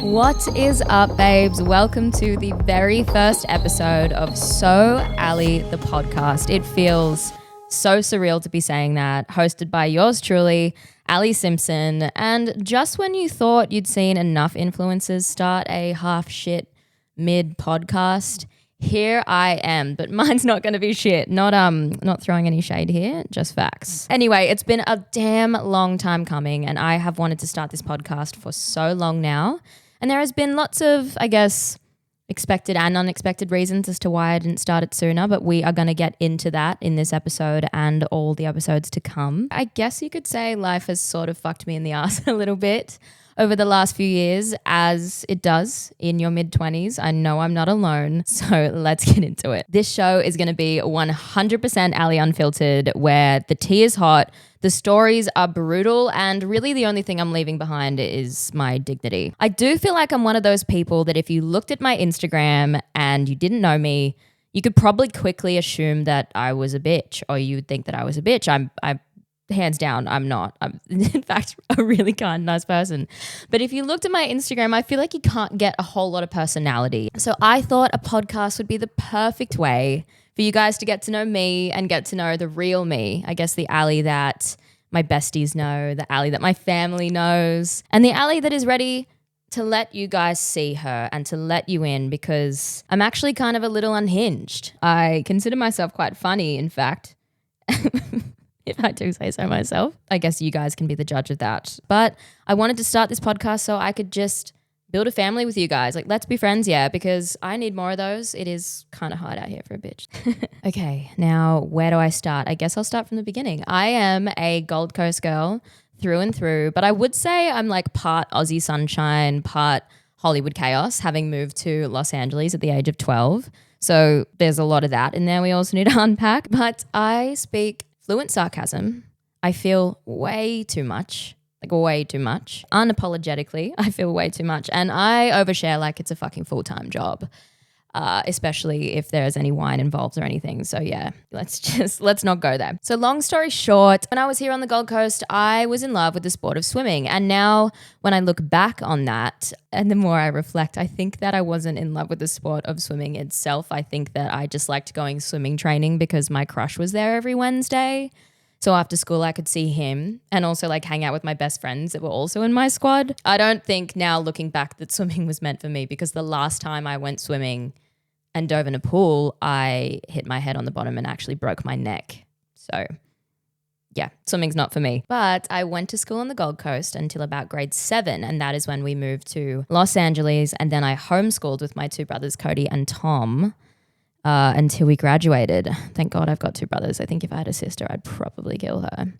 What is up, babes? Welcome to the very first episode of So Alli, the podcast. It feels so surreal to be saying that. Hosted by yours truly, Alli Simpson. And just when you thought you'd seen enough influencers start a half shit mid podcast, here I am, but mine's not going to be shit. Not throwing any shade here, just facts. Anyway, it's been a damn long time coming, and I have wanted to start this podcast for so long now. And there has been lots of, I guess, expected and unexpected reasons as to why I didn't start it sooner, but we are going to get into that in this episode and all the episodes to come. I guess you could say life has sort of fucked me in the ass a little bit over the last few years, as it does in your mid-20s. I know I'm not alone, so let's get into it. This show is going to be 100% Alli Unfiltered, where the tea is hot, the stories are brutal, and really the only thing I'm leaving behind is my dignity. I do feel like I'm one of those people that if you looked at my Instagram and you didn't know me, you could probably quickly assume that I was a bitch, or you would think that I was a bitch. I'm hands down, I'm not. I'm, in fact, a really kind, nice person. But if you looked at my Instagram, I feel like you can't get a whole lot of personality. So I thought a podcast would be the perfect way for you guys to get to know me and get to know the real me. I guess the Alli that my besties know, the Alli that my family knows, and the Alli that is ready to let you guys see her and to let you in, because I'm actually kind of a little unhinged. I consider myself quite funny, in fact. If I do say so myself. I guess you guys can be the judge of that. But I wanted to start this podcast so I could just build a family with you guys. Like, let's be friends, yeah, because I need more of those. It is kind of hard out here for a bitch. Okay, now where do I start? I guess I'll start from the beginning. I am a Gold Coast girl through and through, but I would say I'm like part Aussie sunshine, part Hollywood chaos, having moved to Los Angeles at the age of 12. So there's a lot of that in there we also need to unpack. But I speak fluent sarcasm. I feel way too much, like way too much. Unapologetically, I feel way too much. And I overshare like it's a fucking full-time job, especially if there's any wine involved or anything. So yeah, let's not go there. So long story short, when I was here on the Gold Coast, I was in love with the sport of swimming. And now when I look back on that, and the more I reflect, I think that I wasn't in love with the sport of swimming itself. I think that I just liked going swimming training because my crush was there every Wednesday. So after school, I could see him and also like hang out with my best friends that were also in my squad. I don't think now looking back that swimming was meant for me, because the last time I went swimming and dove in a pool, I hit my head on the bottom and actually broke my neck. So yeah, swimming's not for me. But I went to school on the Gold Coast until about grade 7, and that is when we moved to Los Angeles, and then I homeschooled with my two brothers, Cody and Tom, until we graduated. Thank God I've got two brothers. I think if I had a sister, I'd probably kill her.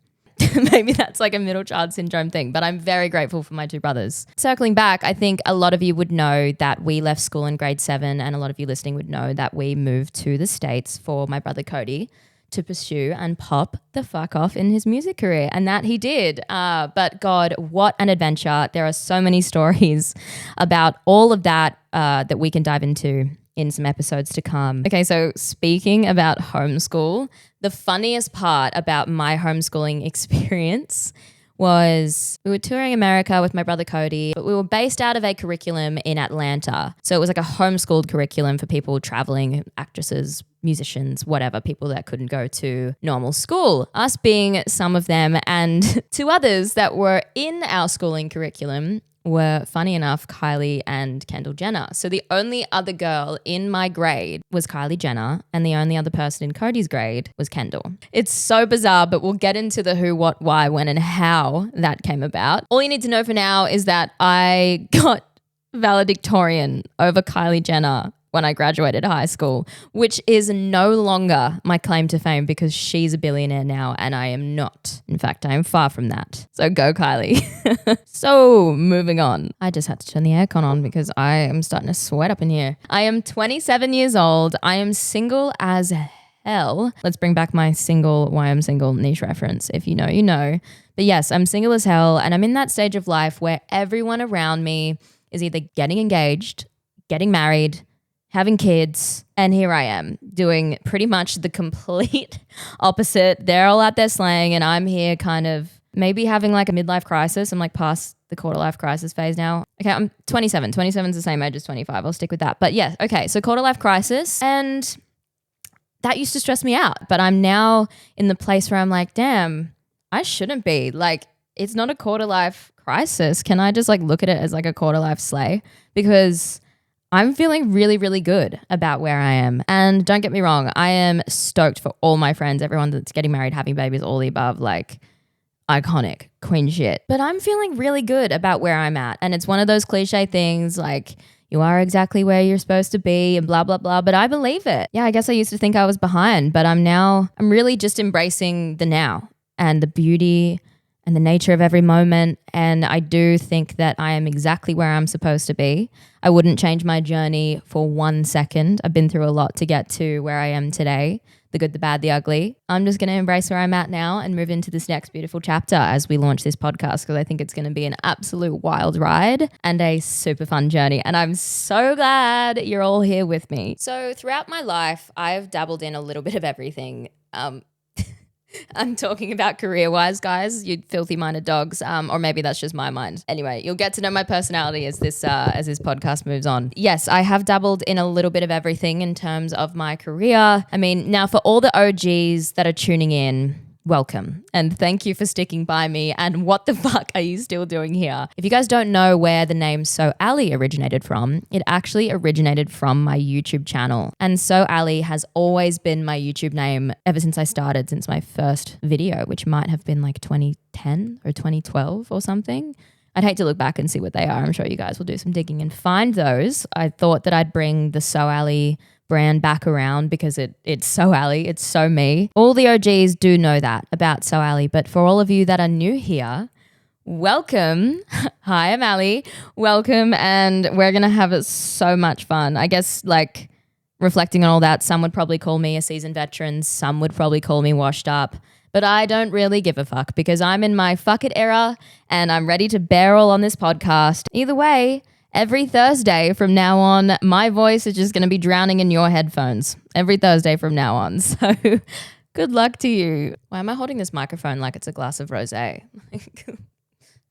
Maybe that's like a middle child syndrome thing, but I'm very grateful for my two brothers. Circling back, I think a lot of you would know that we left school in grade 7, and a lot of you listening would know that we moved to the States for my brother Cody to pursue and pop the fuck off in his music career, and that he did. But God, what an adventure. There are so many stories about all of that that we can dive into in some episodes to come. Okay, so speaking about homeschool, the funniest part about my homeschooling experience was we were touring America with my brother Cody, but we were based out of a curriculum in Atlanta. So it was like a homeschooled curriculum for people traveling, actresses, musicians, whatever, people that couldn't go to normal school. Us being some of them, and two others that were in our schooling curriculum were, funny enough, Kylie and Kendall Jenner. So the only other girl in my grade was Kylie Jenner, and the only other person in Cody's grade was Kendall. It's so bizarre, but we'll get into the who, what, why, when, and how that came about. All you need to know for now is that I got valedictorian over Kylie Jenner when I graduated high school, which is no longer my claim to fame because she's a billionaire now and I am not. In fact, I am far from that. So go Kylie. So moving on. I just had to turn the aircon on because I am starting to sweat up in here. I am 27 years old. I am single as hell. Let's bring back my single, why I'm single niche reference. If you know, you know. But yes, I'm single as hell, and I'm in that stage of life where everyone around me is either getting engaged, getting married, having kids, and here I am doing pretty much the complete opposite. They're all out there slaying, and I'm here kind of maybe having like a midlife crisis. I'm like past the quarter life crisis phase now. Okay, I'm 27. 27 is the same age as 25. I'll stick with that. But yeah, okay, so quarter life crisis. And that used to stress me out. But I'm now in the place where I'm like, damn, I shouldn't be. Like, it's not a quarter life crisis. Can I just like look at it as like a quarter life slay? Because I'm feeling really, really good about where I am. And don't get me wrong, I am stoked for all my friends, everyone that's getting married, having babies, all the above, like iconic, queen shit. But I'm feeling really good about where I'm at. And it's one of those cliche things like you are exactly where you're supposed to be and blah, blah, blah. But I believe it. Yeah, I guess I used to think I was behind, but I'm really just embracing the now and the beauty and the nature of every moment. And I do think that I am exactly where I'm supposed to be. I wouldn't change my journey for 1 second. I've been through a lot to get to where I am today, the good, the bad, the ugly. I'm just going to embrace where I'm at now and move into this next beautiful chapter as we launch this podcast, because I think it's going to be an absolute wild ride and a super fun journey. And I'm so glad you're all here with me. So throughout my life, I've dabbled in a little bit of everything. I'm talking about career-wise, guys, you filthy-minded dogs, or maybe that's just my mind. Anyway, you'll get to know my personality as this podcast moves on. Yes, I have dabbled in a little bit of everything in terms of my career. I mean, now for all the OGs that are tuning in, welcome. And thank you for sticking by me. And what the fuck are you still doing here? If you guys don't know where the name So Alli originated from, it actually originated from my YouTube channel. And So Alli has always been my YouTube name ever since I started, since my first video, which might have been like 2010 or 2012 or something. I'd hate to look back and see what they are. I'm sure you guys will do some digging and find those. I thought that I'd bring the So Alli brand back around because it's So Alli, it's so me. All the OGs do know that about So Alli, but for all of you that are new here, welcome. Hi, I'm Alli. Welcome, and we're going to have so much fun. I guess like reflecting on all that, some would probably call me a seasoned veteran, some would probably call me washed up, but I don't really give a fuck because I'm in my fuck it era and I'm ready to barrel on this podcast. Either way, every Thursday from now on, my voice is just going to be drowning in your headphones. Every Thursday from now on. So good luck to you. Why am I holding this microphone like it's a glass of rosé?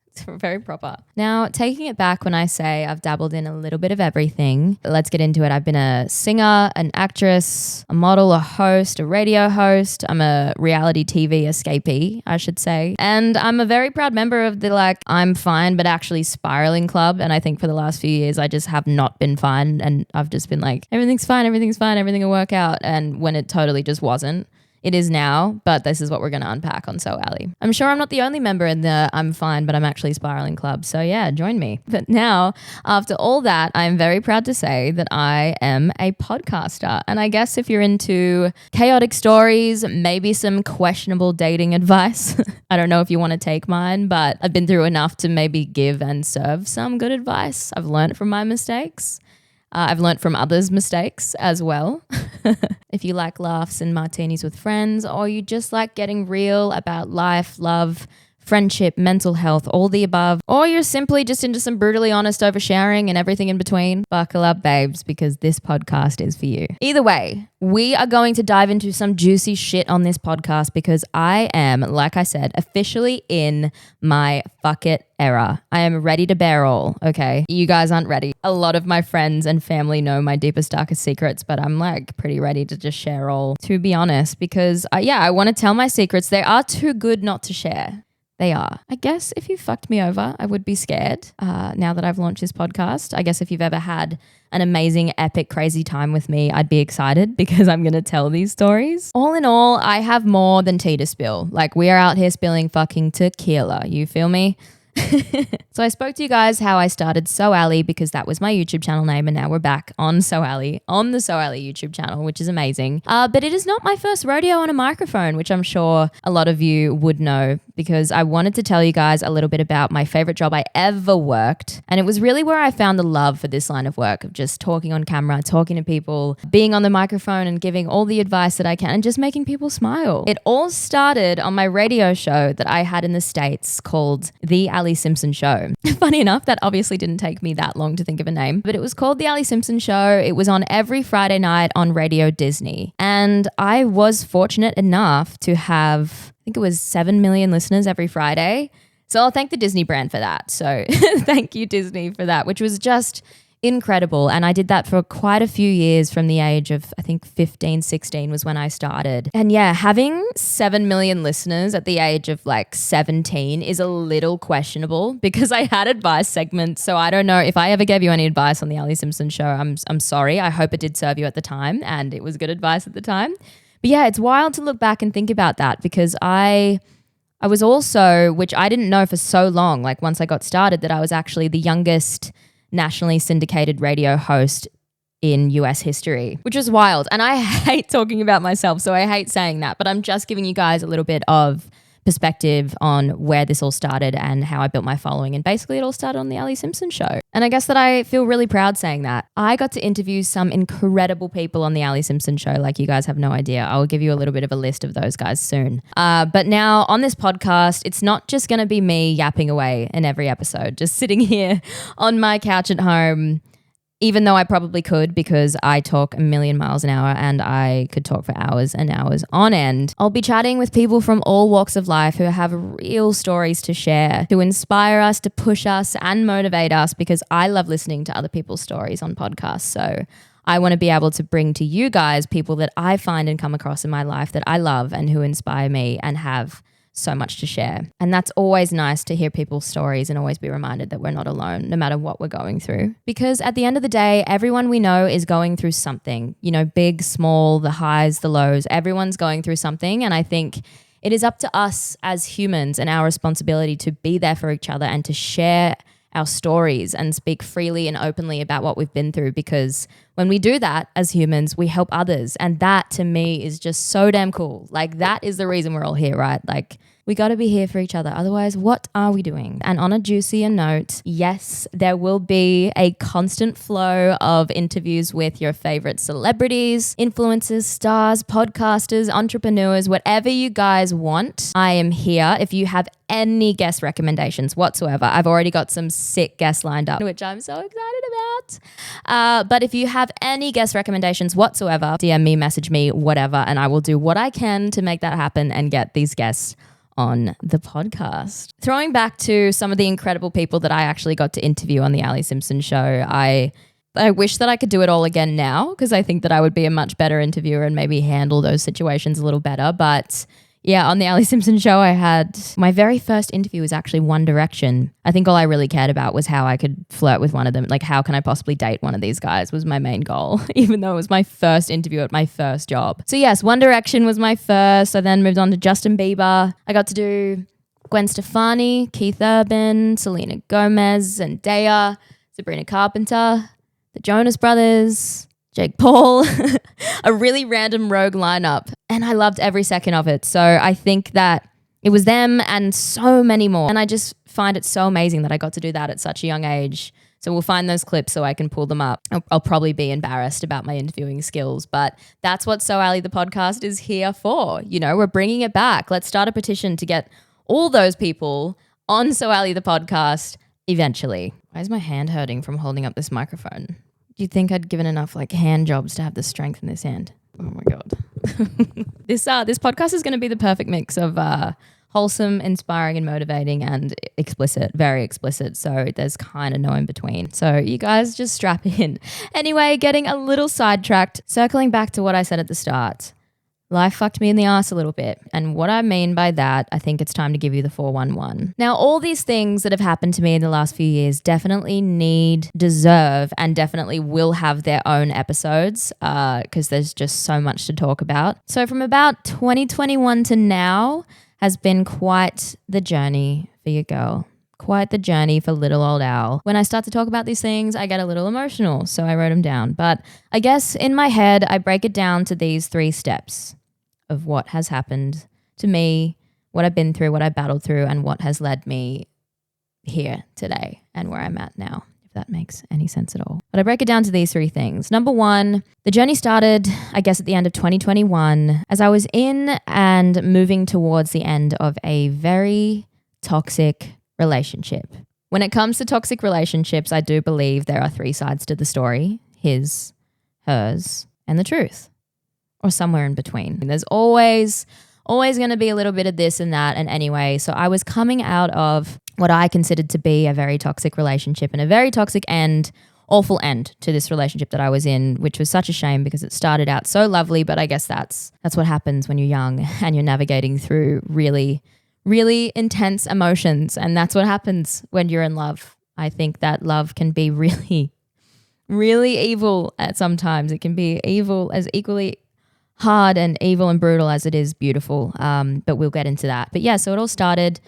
It's very proper. Now, taking it back when I say I've dabbled in a little bit of everything, let's get into it. I've been a singer, an actress, a model, a host, a radio host. I'm a reality TV escapee, I should say. And I'm a very proud member of the I'm fine but actually spiraling club. And I think for the last few years, I just have not been fine. And I've just been like, everything's fine, everything will work out. And when it totally just wasn't. It is now, but this is what we're going to unpack on So Alli. I'm sure I'm not the only member in the I'm fine, but I'm actually spiraling club. So yeah, join me. But now, after all that, I'm very proud to say that I am a podcaster. And I guess if you're into chaotic stories, maybe some questionable dating advice, I don't know if you want to take mine, but I've been through enough to maybe give and serve some good advice. I've learned from my mistakes. I've learnt from others' mistakes as well. If you like laughs and martinis with friends, or you just like getting real about life, love, friendship, mental health, all the above, or you're simply just into some brutally honest oversharing and everything in between, buckle up, babes, because this podcast is for you. Either way, we are going to dive into some juicy shit on this podcast because I am, like I said, officially in my fuck it era. I am ready to bear all, okay? You guys aren't ready. A lot of my friends and family know my deepest, darkest secrets, but I'm like pretty ready to just share all, to be honest, because I want to tell my secrets. They are too good not to share. They are. I guess if you fucked me over, I would be scared now that I've launched this podcast. I guess if you've ever had an amazing, epic, crazy time with me, I'd be excited because I'm going to tell these stories. All in all, I have more than tea to spill. Like, we are out here spilling fucking tequila. You feel me? So I spoke to you guys how I started So Alli because that was my YouTube channel name, and now we're back on So Alli, on the So Alli YouTube channel, which is amazing. But it is not my first rodeo on a microphone, which I'm sure a lot of you would know, because I wanted to tell you guys a little bit about my favorite job I ever worked. And it was really where I found the love for this line of work, of just talking on camera, talking to people, being on the microphone and giving all the advice that I can and just making people smile. It all started on my radio show that I had in the States called the Alli Alli Simpson Show. Funny enough, that obviously didn't take me that long to think of a name, but it was called The Alli Simpson Show. It was on every Friday night on Radio Disney. And I was fortunate enough to have, I think it was 7 million listeners every Friday. So I'll thank the Disney brand for that. So thank you, Disney, for that, which was just incredible. And I did that for quite a few years from the age of, I think 15, 16 was when I started. And yeah, having 7 million listeners at the age of like 17 is a little questionable because I had advice segments. So I don't know if I ever gave you any advice on the Alli Simpson Show. I'm sorry. I hope it did serve you at the time and it was good advice at the time. But yeah, it's wild to look back and think about that because I was also, which I didn't know for so long, like once I got started, that I was actually the youngest nationally syndicated radio host in US history, which was wild. And I hate talking about myself, so I hate saying that, but I'm just giving you guys a little bit of perspective on where this all started and how I built my following. And basically it all started on the Alli Simpson Show. And I guess that I feel really proud saying that. I got to interview some incredible people on the Alli Simpson Show, like you guys have no idea. I will give you a little bit of a list of those guys soon. But now on this podcast, it's not just going to be me yapping away in every episode, just sitting here on my couch at home, even though I probably could because I talk a million miles an hour and I could talk for hours and hours on end. I'll be chatting with people from all walks of life who have real stories to share, to inspire us, to push us and motivate us because I love listening to other people's stories on podcasts. So I want to be able to bring to you guys people that I find and come across in my life that I love and who inspire me and have so much to share. And that's always nice to hear people's stories and always be reminded that we're not alone, no matter what we're going through. Because at the end of the day, everyone we know is going through something, you know, big, small, the highs, the lows, everyone's going through something. And I think it is up to us as humans and our responsibility to be there for each other and to share our stories and speak freely and openly about what we've been through, because when we do that as humans, we help others. And that to me is just so damn cool. Like that is the reason we're all here, right? Like we got to be here for each other. Otherwise, what are we doing? And on a juicier note, yes, there will be a constant flow of interviews with your favorite celebrities, influencers, stars, podcasters, entrepreneurs, whatever you guys want. I am here. If you have any guest recommendations whatsoever, I've already got some sick guests lined up, which I'm so excited about. But if you have any guest recommendations whatsoever, DM me, message me, whatever, and I will do what I can to make that happen and get these guests on the podcast. Throwing back to some of the incredible people that I actually got to interview on the Alli Simpson Show, I wish that I could do it all again now because I think that I would be a much better interviewer and maybe handle those situations a little better. But yeah, on the Alli Simpson Show, I had my very first interview was actually One Direction. I think all I really cared about was how I could flirt with one of them. Like, how can I possibly date one of these guys was my main goal, even though it was my first interview at my first job. So yes, One Direction was my first. I then moved on to Justin Bieber. I got to do Gwen Stefani, Keith Urban, Selena Gomez, Zendaya, Sabrina Carpenter, the Jonas Brothers, Jake Paul, a really random rogue lineup. And I loved every second of it. So I think that it was them and so many more. And I just find it so amazing that I got to do that at such a young age. So we'll find those clips so I can pull them up. I'll probably be embarrassed about my interviewing skills, but that's what So Alli the podcast is here for. You know, we're bringing it back. Let's start a petition to get all those people on So Alli the podcast eventually. Why is my hand hurting from holding up this microphone? Do you think I'd given enough like hand jobs to have the strength in this hand? Oh my God. This podcast is going to be the perfect mix of wholesome, inspiring and motivating and explicit, very explicit. So there's kind of no in between. So you guys just strap in. Anyway, getting a little sidetracked, circling back to what I said at the start. Life fucked me in the ass a little bit. And what I mean by that, I think it's time to give you the 411. Now, all these things that have happened to me in the last few years definitely deserve, and definitely will have their own episodes because there's just so much to talk about. So from about 2021 to now has been quite the journey for your girl. Quite the journey for little old Al. When I start to talk about these things, I get a little emotional, so I wrote them down. But I guess in my head, I break it down to these 3 steps of what has happened to me, what I've been through, what I battled through, and what has led me here today and where I'm at now, if that makes any sense at all. But I break it down to these 3 things. Number 1, the journey started, I guess, at the end of 2021 as I was in and moving towards the end of a very toxic relationship. When it comes to toxic relationships, I do believe there are three sides to the story: his, hers, and the truth, or somewhere in between. And there's always going to be a little bit of this and that. And anyway, so I was coming out of what I considered to be a very toxic relationship and a very toxic and awful end to this relationship that I was in, which was such a shame because it started out so lovely. But I guess that's what happens when you're young and you're navigating through really, really intense emotions. And that's what happens when you're in love. I think that love can be really, really evil at sometimes. It can be evil as equally hard and evil and brutal as it is beautiful. But we'll get into that. But yeah, so it all started,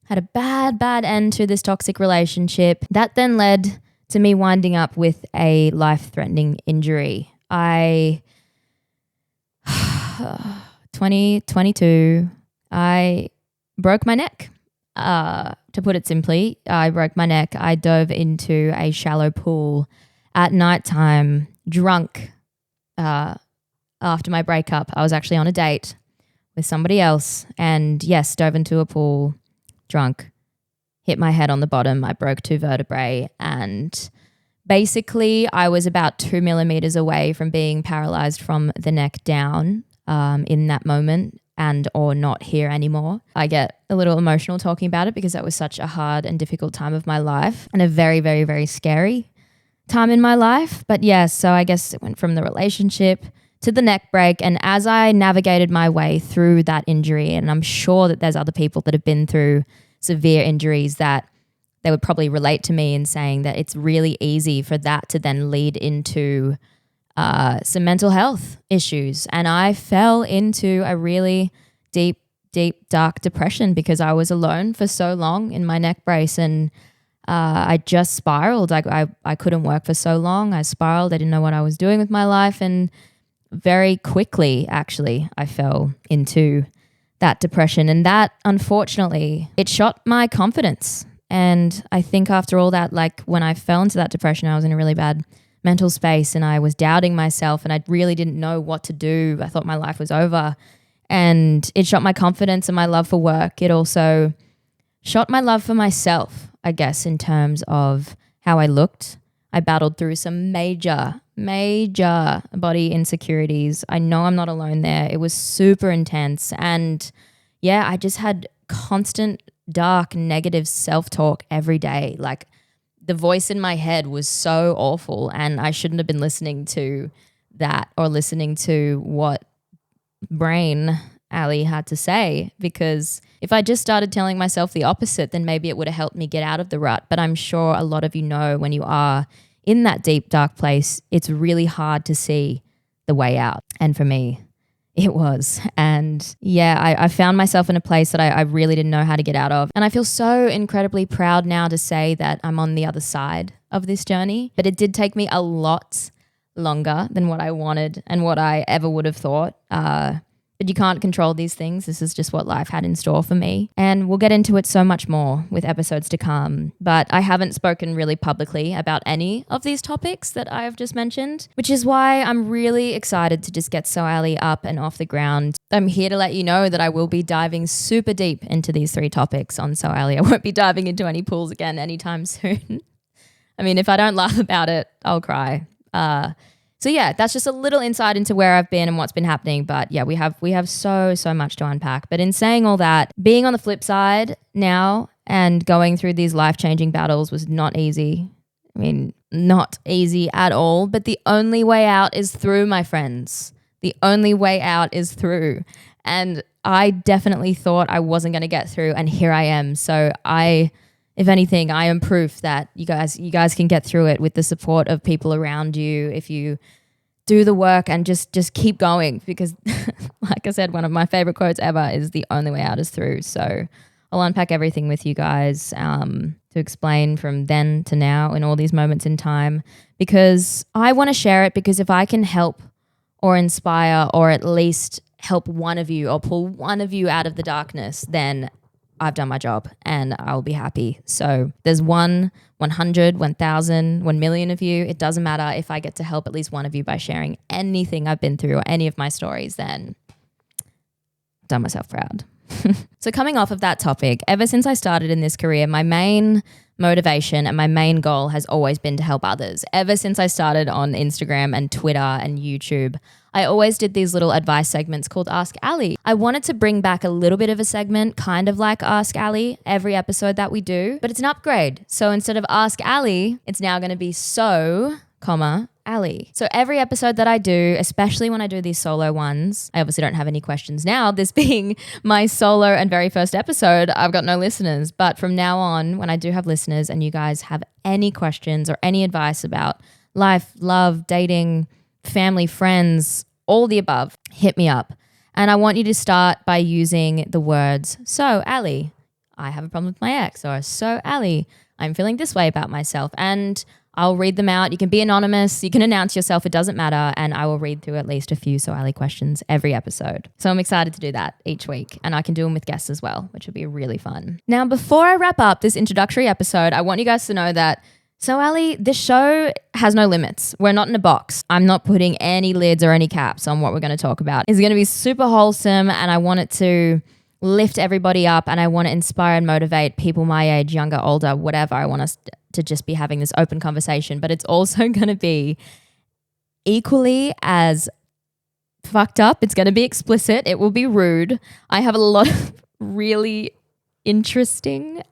had a bad end to this toxic relationship. That then led to me winding up with a life-threatening injury. 2022, I broke my neck. To put it simply, I broke my neck. I dove into a shallow pool at nighttime, drunk. After my breakup, I was actually on a date with somebody else, and yes, dove into a pool, drunk, hit my head on the bottom. I broke 2 vertebrae, and basically I was about 2 millimeters away from being paralyzed from the neck down in that moment, and or not here anymore. I get a little emotional talking about it because that was such a hard and difficult time of my life and a very, very, very scary time in my life. But yeah, so I guess it went from the relationship to the neck break. And as I navigated my way through that injury, and I'm sure that there's other people that have been through severe injuries that they would probably relate to me in saying that it's really easy for that to then lead into some mental health issues. And I fell into a really deep, dark depression because I was alone for so long in my neck brace, and I just spiraled. I couldn't work for so long. I spiraled. I didn't know what I was doing with my life. And very quickly, actually, I fell into that depression. And that, unfortunately, it shot my confidence. And I think after all that, like when I fell into that depression, I was in a really bad mental space and I was doubting myself and I really didn't know what to do. I thought my life was over. And it shot my confidence and my love for work. It also shot my love for myself, I guess, in terms of how I looked. I battled through some major body insecurities. I know I'm not alone there. It was super intense. And yeah, I just had constant, dark, negative self-talk every day. Like the voice in my head was so awful, and I shouldn't have been listening to that or listening to what brain Alli had to say, because if I just started telling myself the opposite, then maybe it would have helped me get out of the rut. But I'm sure a lot of you know when you are in that deep, dark place, it's really hard to see the way out. And for me, it was. And yeah, I found myself in a place that I really didn't know how to get out of. And I feel so incredibly proud now to say that I'm on the other side of this journey. But it did take me a lot longer than what I wanted and what I ever would have thought. But you can't control these things. This is just what life had in store for me. And we'll get into it so much more with episodes to come. But I haven't spoken really publicly about any of these topics that I have just mentioned, which is why I'm really excited to just get So Alli up and off the ground. I'm here to let you know that I will be diving super deep into these 3 topics on So Alli. I won't be diving into any pools again anytime soon. I mean, if I don't laugh about it, I'll cry. So yeah, that's just a little insight into where I've been and what's been happening. But yeah, we have so much to unpack. But in saying all that, being on the flip side now and going through these life-changing battles was not easy. I mean, not easy at all. But the only way out is through, my friends. The only way out is through. And I definitely thought I wasn't going to get through, and here I am. So if anything, I am proof that you guys can get through it with the support of people around you if you do the work and just keep going, because like I said, one of my favorite quotes ever is the only way out is through. So I'll unpack everything with you guys to explain from then to now in all these moments in time, because I want to share it, because if I can help or inspire or at least help one of you or pull one of you out of the darkness, then I've done my job and I'll be happy. So there's 1, 100, 1,000, 1 million of you. It doesn't matter. If I get to help at least one of you by sharing anything I've been through or any of my stories, then I've done myself proud. So coming off of that topic, ever since I started in this career, my main motivation and my main goal has always been to help others. Ever since I started on Instagram and Twitter and YouTube, I always did these little advice segments called Ask Alli. I wanted to bring back a little bit of a segment, kind of like Ask Alli, every episode that we do, but it's an upgrade. So instead of Ask Alli, it's now going to be So, Alli. So every episode that I do, especially when I do these solo ones, I obviously don't have any questions now. This being my solo and very first episode, I've got no listeners. But from now on, when I do have listeners and you guys have any questions or any advice about life, love, dating, family, friends, all the above, hit me up. And I want you to start by using the words, So Alli, I have a problem with my ex, or So Alli, I'm feeling this way about myself. And I'll read them out. You can be anonymous. You can announce yourself. It doesn't matter. And I will read through at least a few So Alli questions every episode. So I'm excited to do that each week. And I can do them with guests as well, which will be really fun. Now, before I wrap up this introductory episode, I want you guys to know that So Alli, this show has no limits. We're not in a box. I'm not putting any lids or any caps on what we're going to talk about. It's going to be super wholesome, and I want it to lift everybody up, and I want to inspire and motivate people my age, younger, older, whatever. I want us to just be having this open conversation, but it's also going to be equally as fucked up. It's going to be explicit. It will be rude. I have a lot of really interesting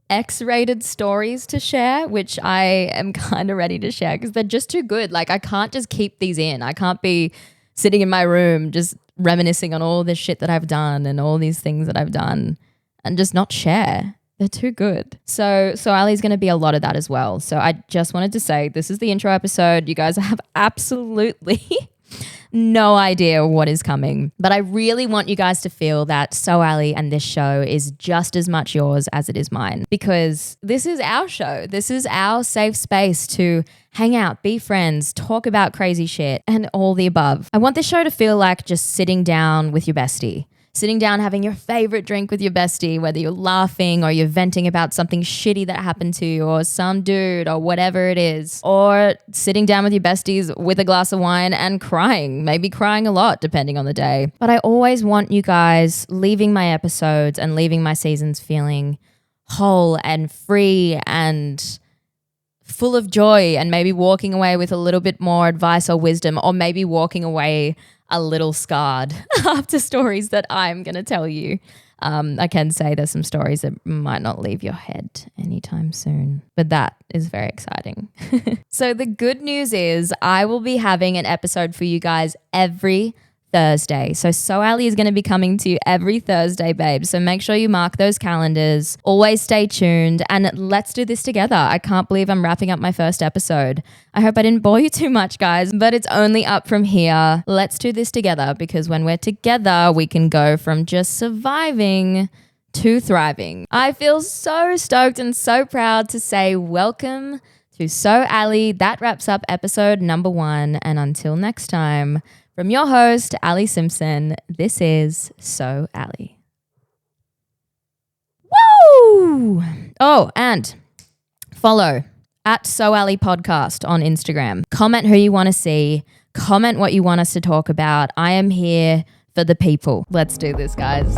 X-rated stories to share, which I am kind of ready to share because they're just too good. Like, I can't just keep these in. I can't be sitting in my room just reminiscing on all this shit that I've done and all these things that I've done and just not share. They're too good. So Alli's going to be a lot of that as well. So I just wanted to say this is the intro episode. You guys have absolutely no idea what is coming. But I really want you guys to feel that So Alli and this show is just as much yours as it is mine, because this is our show. This is our safe space to hang out, be friends, talk about crazy shit and all the above. I want this show to feel like just sitting down with your bestie. Sitting down, having your favorite drink with your bestie, whether you're laughing or you're venting about something shitty that happened to you or some dude or whatever it is. Or sitting down with your besties with a glass of wine and crying, maybe crying a lot depending on the day. But I always want you guys leaving my episodes and leaving my seasons feeling whole and free and full of joy, and maybe walking away with a little bit more advice or wisdom, or maybe walking away a little scarred after stories that I'm going to tell you. I can say there's some stories that might not leave your head anytime soon, but that is very exciting. So the good news is I will be having an episode for you guys every Thursday. So Alli is going to be coming to you every Thursday, babe. So make sure you mark those calendars. Always stay tuned and let's do this together. I can't believe I'm wrapping up my first episode. I hope I didn't bore you too much, guys, but it's only up from here. Let's do this together, because when we're together, we can go from just surviving to thriving. I feel so stoked and so proud to say welcome to So Alli. That wraps up episode number 1. And until next time, from your host, Alli Simpson, this is So Alli. Woo! Oh, and follow at So Alli Podcast on Instagram. Comment who you want to see. Comment what you want us to talk about. I am here for the people. Let's do this, guys.